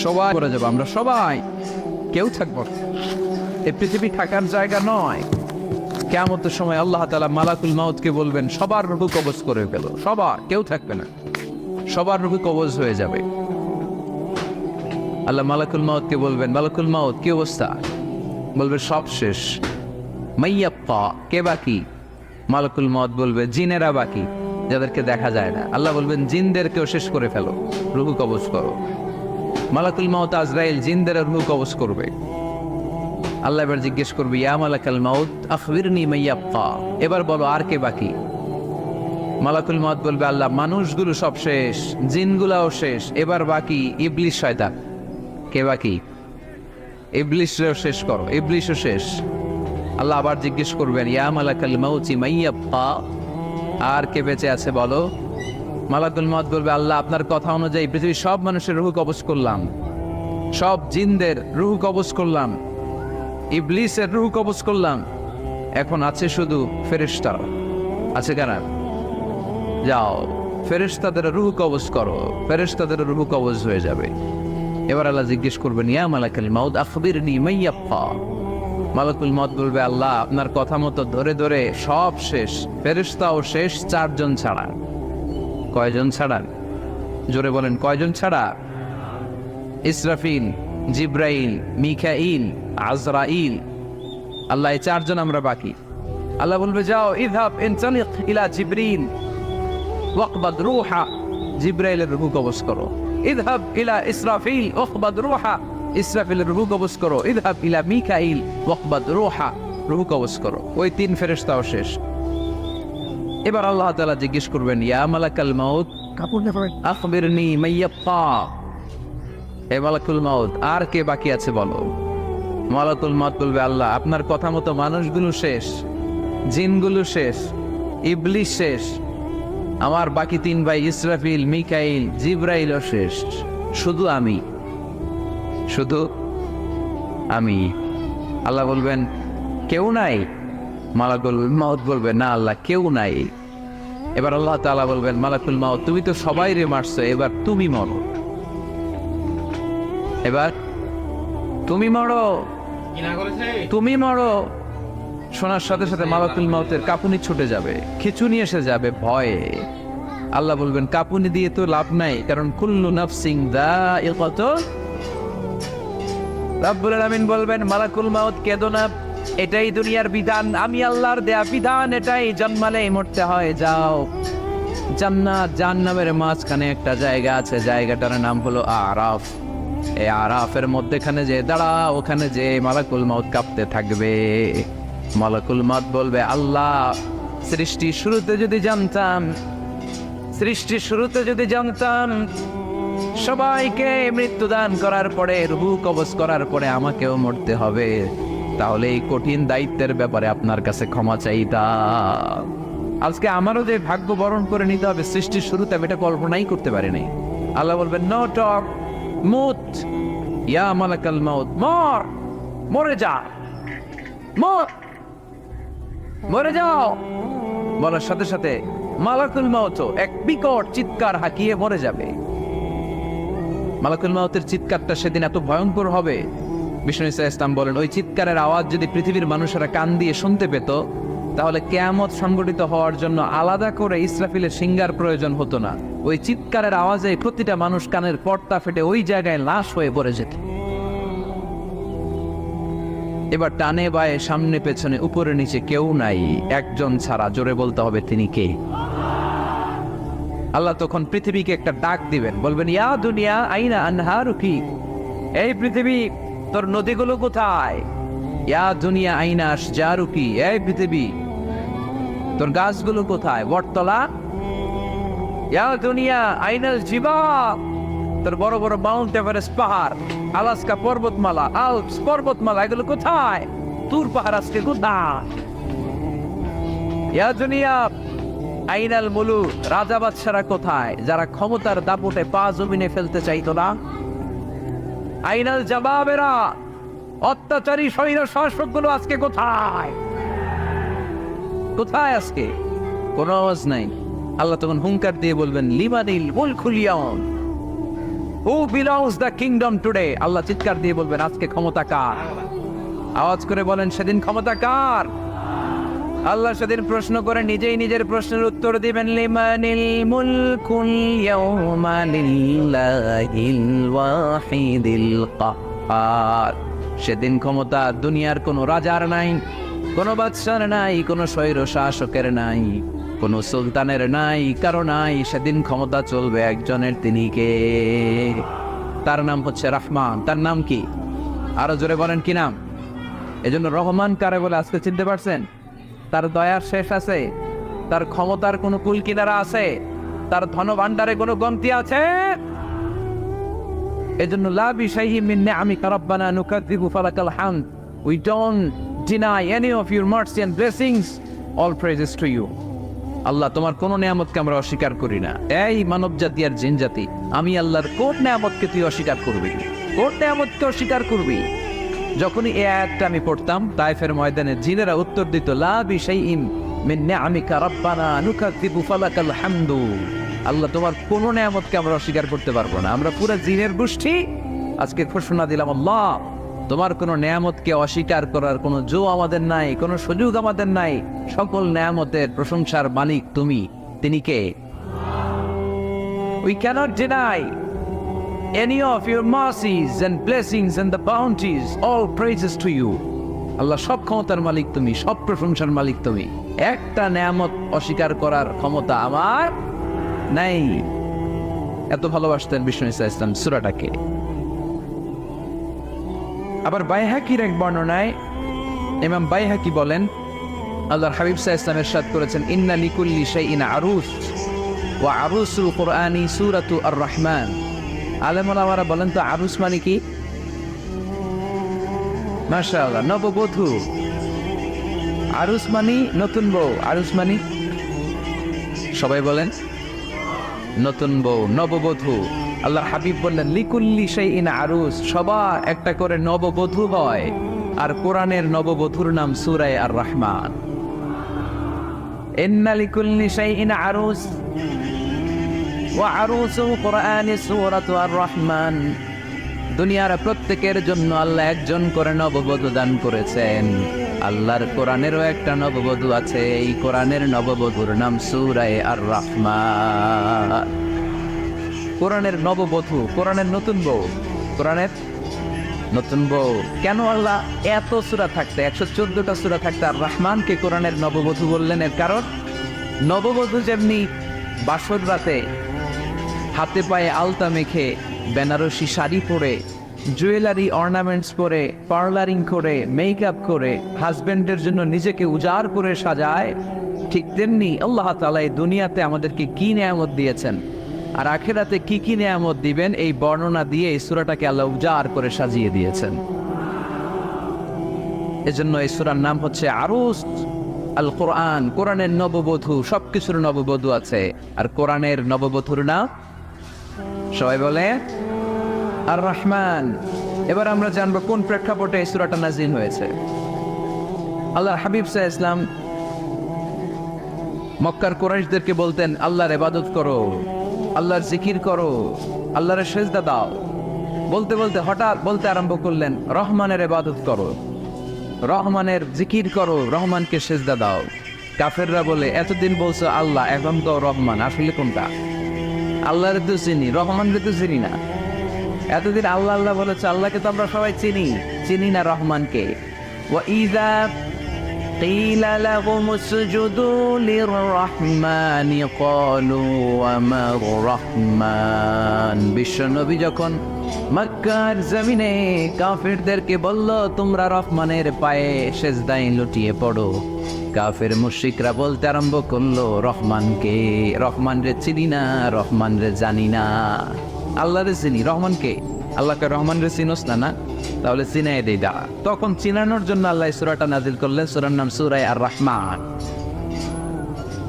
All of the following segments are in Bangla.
সবাই করে যাবো, আমরা সবাই কেউ থাকবো না। এই পৃথিবী থাকার জায়গা নয়। কিয়ামতের সময় আল্লাহ তাআলা মালাকুল মাউতকে বলবেন সবার রূহ কবজ করে ফেলো, সবার, কেউ থাকবে না, সবার রূহ কবজ হয়ে যাবে। আল্লাহ মালাকুল মাউতকে বলবেন, মালাকুল মাউত কি অবস্থা? বলবে সব শেষ। মাইয়াপ্পা, কে বাকি? মালাকুল মাউত বলবে জিনেরা বাকি, যাদেরকে দেখা যায় না। আল্লাহ বলবেন জিনদেরকেও শেষ করে ফেলো, রূহ কবজ করো। মালাকুল মাউত আজরাইল জিনদের রূহ কবজ করবে। আল্লাহ এবার জিজ্ঞেস করবে, ইয়া মালাকাল মাউত আখবিরনি মাইয়াপ্পা, এবার বলো আর কে বাকি? মালাকুল মাউত বলবে, আল্লাহ মানুষগুলো সব শেষ, জিনগুলাও শেষ, এবার বাকি ইবলিস শয়তান। কে বাকি? ইবলিসও শেষ করো, ইবলিসও শেষ। আল্লাহ আবার জিজ্ঞেস করবেন, ইয়া মালাকাল মাউতি মাইয়াপ্পা, আর কে বেঁচে আছে বলো? মালাকুল মাউত বলবে, আল্লাহ আপনার কথা অনুযায়ী পৃথিবীর সব মানুষের রূহ কবজ করলাম, সব জিনদের রূহ কবজ করলাম, ইবলিসের রূহ কবজ করলাম, এখন আছে শুধু ফেরেশতা। আছে কারা? যাও ফেরেশতাদের রূহ কবজ করো, ফেরেশতাদের রূহ কবজ হয়ে যাবে। এবার আল্লাহ জিজ্ঞেস করবেন, ইয়া মালাকাল মাউত আখবিরনি মাইয়াপ্পা। মালাকুল মাউত বলবে, আল্লাহ আপনার কথা মতো ধরে ধরে সব শেষ, ফেরেশতাও শেষ, 4 জন ছাড়া। কয়জন ছাড়া? জোরে বলেন, কয়জন ছাড়া? ইসরাফিল, জিব্রাইল, মিকাইল, আজরাইল। আল্লাহ এই 4 জন আমরা বাকি। আল্লাহ বলবে, যাও ইযহাব ইনতালিক ইলা জিবরিল ওয়াকবাদ রূহা, জিব্রাইলের রূহ কবজ করো। ইযহাব ইলা ইসরাফিল ওয়াকবাদ রূহা, ইসরাফিলের রূহ কবজ করো। ইযহাব ইলা মিকাইল ওয়াকবাদ রূহা, রূহ কবজ করো। ওই 3 ফেরেশতাও শেষ। এবার আল্লাহ তাআলা জিজ্ঞেস করবেন, ইয়া মালাকাল মাউত আখবিরনি মাইয়াপ্পা, হে মালাকুল মাউত আর কে বাকি আছে বলো? মালাকুল মাউত বলবে, আল্লাহ আপনার কথা মতো মানুষগুলো শেষ, জিনগুলো শেষ, ইবলিস শেষ, আমার বাকি 3 ভাই ইসরাফিল, মিকাইল, জিব্রাইলও শেষ, শুধু আমি, শুধু আমি। আল্লাহ বলবেন কেউ নাই? মালাকুল মাউত বলবে, না আল্লাহ কেউ নাই। এবার আল্লাহ তাআলা বলবেন, মালাকুল মাউত তুমি তো সবাই রে মারছো, এবার তুমি মরো, এবার তুমি মরো, তুমি মরো। শোনার সাথে সাথে মালাকুল মাউতের কাঁপুনি ছুটে যাবে, খিঁচুনি এসে যাবে ভয়ে। আল্লাহ বলবেন, কাঁপুনি দিয়ে তো লাভ নাই, কারণ কুল্লু নাফসিন যায়িকাতুল। রব্বুল আলামিন বলবেন, মালাকুল মাউত কেঁদো না, এটাই দুনিয়ার বিধান, আমি আল্লাহর দেয়া বিধান, এটাই, জন্মালেই মরতে হয়। যাও, জান্নাত জাহান্নামের মাঝখানে একটা জায়গা আছে, জায়গাটার নাম হলো আরাফ। এই আরাফের মধ্যেখানে যে দাঁড়া, ওখানে যে মালাকুল মাউত কাঁপতে থাকবে। মালাকুল মাউত বলবে, আল্লাহ সৃষ্টির শুরুতে যদি জানতাম, সৃষ্টির শুরুতে যদি জানতাম সবাইকে মৃত্যুদান করার পরে, রূহ কবজ করার পরে আমাকেও মরতে হবে, তাহলে এই কঠিন দায়িত্বের ব্যাপারে আপনার কাছে ক্ষমা চাইতাম। আজকে আমারও যে ভাগ্য বরণ করে নিতে হবে সৃষ্টির শুরুতে, আমি এটা কল্পনাই করতে পারি নাই। আল্লাহ বলবেন, নো টক, মুত, ইয়া মালাকাল মাউত, মর, মরে যা, মর, মরে যাও। বলার সাথে সাথে মালাকুল মাউত এক বিকট চিৎকার হাঁকিয়ে মরে যাবে। মালাকুল মাউতের চিৎকারটা সেদিন এত ভয়ঙ্কর হবে, বিষ্ণু ঈসা ইসলাম বলেন, ওই চিৎকারের আওয়াজ যদি পৃথিবীর মানুষেরা কান দিয়ে শুনতে পেত, তাহলে কিয়ামত সংগঠিত হওয়ার জন্য আলাদা করে ইসরাফিলের সিঙ্গার প্রয়োজন হতো না। ওই চিৎকারের আওয়াজে প্রতিটা মানুষ কানের পর্দা ফেটে ওই জায়গায় লাশ হয়ে পড়ে যেত। এবার টানে বায়ে সামনে পেছনে উপরে নিচে কেউ নাই, একজন ছাড়া, জোরে বলতে হবে তিনি কে? আল্লাহ তখন পৃথিবীকে একটা ডাক দিবেন, বলবেন, ইয়া দুনিয়া আইনা আনহারুকি, এই পৃথিবী তোর নদীগুলো কোথায়? ইয়া দুনিয়া আইনা আশজারুকি, এই পৃথিবী তোর গাছগুলো কোথায়? বটতলা। ইয়া দুনিয়া আইনাল জিবাল, তোর বড় বড় মাউন্ট এভারেস্ট পাহাড়, আলাস্কা পর্বতমালা, আল্পস পর্বতমালা, এগুলো কোথায়? তুর পাহাড় আজকে কোথায়? ইয়া দুনিয়া আইনাল মুলুক, রাজা বাদশারা কোথায়, যারা ক্ষমতার দাপটে পা জমিনে ফেলতে চাইতো না? আইনাল জাবাবেরা, অত্যাচারী স্বৈর শাসকগুলো আজকে কোথায়? কোথায় আজকে? কোনো আওয়াজ নাই। আল্লাহ তখন হুঙ্কার দিয়ে বলবেন, লিমানিল মুলকুল ইয়াউম, who belongs the kingdom today? Allah চিৎকার দিয়ে বলবেন আজকে ক্ষমতা কার? আওয়াজ করে বলেন সেদিন ক্ষমতা কার? আল্লাহ সেদিন প্রশ্ন করে নিজেই নিজের প্রশ্নের উত্তর দিবেন, লিমানিল মুলকুল ইয়াউমা লিল্লাহিল ওয়াহিদিল কাহ্হার। সেদিন ক্ষমতা দুনিয়ার কোনো রাজার নাই, কোনো বাদশার নাই, কোনো স্বৈর শাসকের নাই, কোনো সুলতানের নাই, কারো নাই। সেদিন ক্ষমতা চলবে একজনের, তিনি কে? তার নাম হচ্ছে রহমান। তার নাম কি? আরো জোরে বলেন কি নাম? এজন্য রহমান কারে বলে আজকে চিনতে পারছেন? তার দয়ার শেষ আছে? তার ক্ষমতার কোনো কুল কিনারা আছে? তার ধন ভান্ডারে কোনো গন্তি আছে? এজন্য লা বিশাইহি মিন নিআমিকা রাব্বানা নুকাযযিবু ফালাকাল হামদ। We don't deny any of your mercy and blessings. All praises to you. আল্লাহ তোমার কোন নিয়ামতকে আমরা অস্বীকার করি না। এই মানব জাতি আর জিন জাতি, আমি আল্লাহর কোন নিয়ামতকে তুই অস্বীকার করবি? কোন নিয়ামতকে অস্বীকার করবি? যখনই এই আয়াতটা আমি পড়তাম তায়েফের ময়দানে, জিনেরা উত্তর দিত লা বিশাইইন মিন নিআমিকা রাব্বানা নুকাযযিবু ফালাকাল হামদু। আল্লাহ তোমার কোন নিয়ামতকে আমরা অস্বীকার করতে পারবো না। আমরা পুরো জিনের গোষ্ঠী আজকে ঘোষণা দিলাম, আল্লাহ তোমার কোন নিয়ামতকে অস্বীকার করার কোনো জো আমাদের নাই, কোনো সুযোগ আমাদের নাই। সকল নিয়ামতের প্রশংসার মালিক তুমি। তিনি কে? We cannot deny any of your mercies and blessings and the bounties. All praises to you. আল্লাহ সব ক্ষমতার মালিক তুমি, সব প্রশংসার মালিক তুমি। একটা নিয়ামত অস্বীকার করার ক্ষমতা আমার নাই। এত ভালোবাসতেন বিষ্ণু ইসা ইসলাম সূরাটাকে। আবার বাইহাকির এক বর্ণনায় ইমাম বাইহাকি বলেন, আল্লাহর হাবিব সাল্লাল্লাহু আলাইহি ওয়াসাল্লাম ইরশাদ করেছেন, ইন্না লিকুল্লি শাইইন আরুস ওয়া আরুসুল কুরআনি সূরাতু আর-রাহমান। আলেম ওলামারা বলেন তো আরুস মানে কি? মাশাআল্লাহ, নববধূ। আরুস মানে নতুন বউ। আরুস মানে সবাই বলেন নতুন বউ, নববধূ। আল্লাহর হাবিব বললেন লিকুল্লি শাইইন আরুস, সবার একটা করে নববধূ হয়। আর কোরআনের নববধূর নাম সূরা আর-রাহমান। ইন্না লিকুল্লি শাইইন আরুস ওয়া আরুসুল কুরআনি সূরাতু আর-রাহমান। দুনিয়ার প্রত্যেকের জন্য আল্লাহ একজন করে নববধূ দান করেছেন। আল্লাহর কোরআনেরও একটা নববধূ আছে। এই কোরআনের নববধূর নাম সূরা আর-রাহমান। কোরআনের নববধূ, কোরআনের নতুন বউ, কোরআনের নতুন বউ। কেন আল্লাহ এত সূরা থাকতে, 114টা সূরা থাকতে আর রহমানকে কোরআনের নববধূ বললেন? এর কারণ নববধূ যেমনি বাসর রাতে হাতে পায়ে আলতা মেখে, বেনারসি শাড়ি পরে, জুয়েলারি অর্নামেন্টস পরে, পার্লারিং করে, মেকআপ করে হাজবেন্ডের জন্য নিজেকে উজাড় করে সাজায়, ঠিক তেমনি আল্লাহ তাআলা এই দুনিয়াতে আমাদেরকে কি নিয়ামত দিয়েছেন আর আখিরাতে কি কি নিয়ামত দিবেন, এই বর্ণনা দিয়ে এই সূরাটাকে আল্লাহ উজাড় করে সাজিয়ে দিয়েছেন। এজন্য এই সূরার নাম হচ্ছে আরুস আল কোরআন। কোরআনের নববধূ, সবকিছুর নববধূ আছে। আর কোরআনের নববধূর নাম সবাই বলে আর-রাহমান। এবার আমরা জানবো কোন প্রেক্ষাপটে এই সূরাটা নাযিল হয়েছে। আল্লাহর হাবিব সাল্লাল্লাহু আলাইহি ওয়াসাল্লাম মক্কার কুরাইশদেরকে বলতেন, আল্লাহর ইবাদত করো, আল্লাহর জিকির করো, আল্লাহর সেজদা দাও। বলতে বলতে হঠাৎ বলতে আরম্ভ করলেন, রহমানের ইবাদত করো, রহমানের জিকির করো, রহমানকে সেজদা দাও। কাফেররা বলে, এতদিন বলছো আল্লাহ, এখন তো রহমান, আসলে কোনটা? আল্লাহরে তো চিনি, রহমানরে তো চিনি না। এতদিন আল্লাহ আল্লাহ বলেছে, আল্লাহকে তো আমরা সবাই চিনি, চিনি না রহমানকে। ওয়া ইযা قيل لهم اسجدوا للرحمن قالوا وما الرحمن। বিশ্বনবী যখন মক্কার জমিনে কাফেরদেরকে বলল, তোমরা রহমানের পায়ে সেজদায় লুটিয়ে পড়ো, কাফের মুশরিকরা বলতে আরম্ভ করলো, রহমানকে, রহমানরে চিনি না, রহমানরে জানি না। আল্লাহরে চিনি, রহমানকে? আল্লাহকে রহমানরে চিনোস না? না, তাহলে চিনাই দেই দা। তখন চিনানোর জন্য আল্লাহ সূরাটা নাজিল করলেন। সূরার নাম সূরা আর-রাহমান।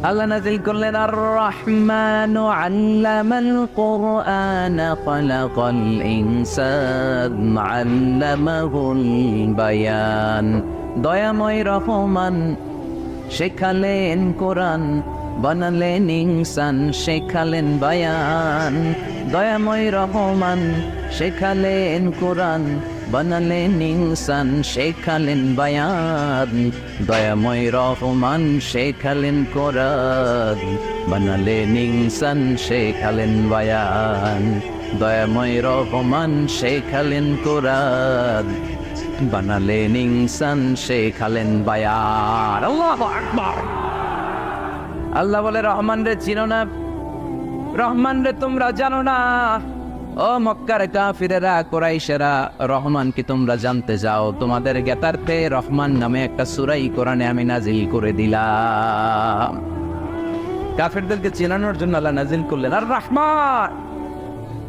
আল্লাহ নাজিল করলেন, আর-রাহমানু আল্লামাল কুরআন খালাকাল ইনসান আল্লামাহুল বায়ান। দয়াময় রহমান শেখালেন কোরআন, বানালেন ইনসান শেখালেন বায়ান, দয়াময় রহমান শেখালেন কোরআন, বানালেন ইনসান শেখালেন বায়ান, দয়াময় রহমান শেখালেন কোরআন, বানালেন ইনসান শেখালেন বায়ান, দয়াময় রহমান শেখালেন কোরআন, বানালেন ইনসান শেখালেন বায়ান। আল্লাহু আকবার। আল্লাহ বলে রহমান রে চিনো না, রহমান রে তোমরা জানো না। ও মক্কার কাফিরেরা কুরাইশেরা, রহমান কি তোমরা জানতে যাও? তোমাদের জ্ঞাতার্থে রহমান নামে একটা সূরাই কোরআনে আমি নাজিল করে দিলাম। কাফিরদেরকে চেনানোর জন্য আল্লাহ নাজিল করলেন আর রহমান।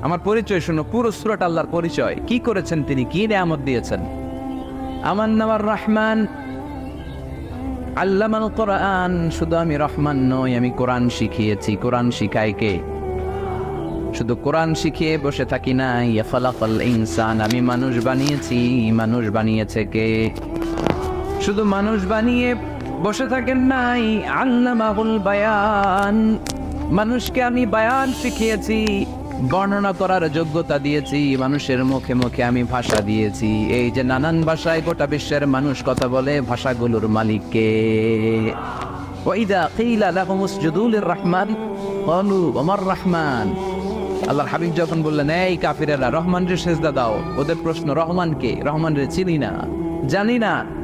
আমার পরিচয় শোনো, পুরো সূরাটা আল্লাহর পরিচয়, কি করেছেন তিনি, কি নিয়ামত দিয়েছেন। আমার নাম আর রহমান, আল্লামাল কোরআন। শুধু আমি রহমান নই, আমি কোরআন শিখিয়েছি। কোরআন শিখায় কে? শুধু কোরআন শিখিয়ে বসে থাকি না, ইয়াফালাকাল ইনসান, আমি মানুষ বানিয়েছি। মানুষ বানিয়েছে কে? শুধু মানুষ বানিয়ে বসে থাকেন নাই, আল্লামাহুল বায়ান, মানুষকে আমি বায়ান শিখিয়েছি, বর্ণনা করার যোগ্যতা দিয়েছি। মানুষের মুখে মুখে আমি ভাষা দিয়েছি। এই যে নানান ভাষায় গোটা বিশ্বের মানুষ কথা বলে, ভাষাগুলোর মালিক কে? ওয়াইদা কিলা লাহুম উসজুদু লিররহমান ক্বালু ওমার রহমান। আল্লাহর হাবিব যখন বললেন এই কাফিরেরা রহমান রে সেজদা দাও, ওদের প্রশ্ন রহমান কে? রহমান রে চিনি না, জানি না।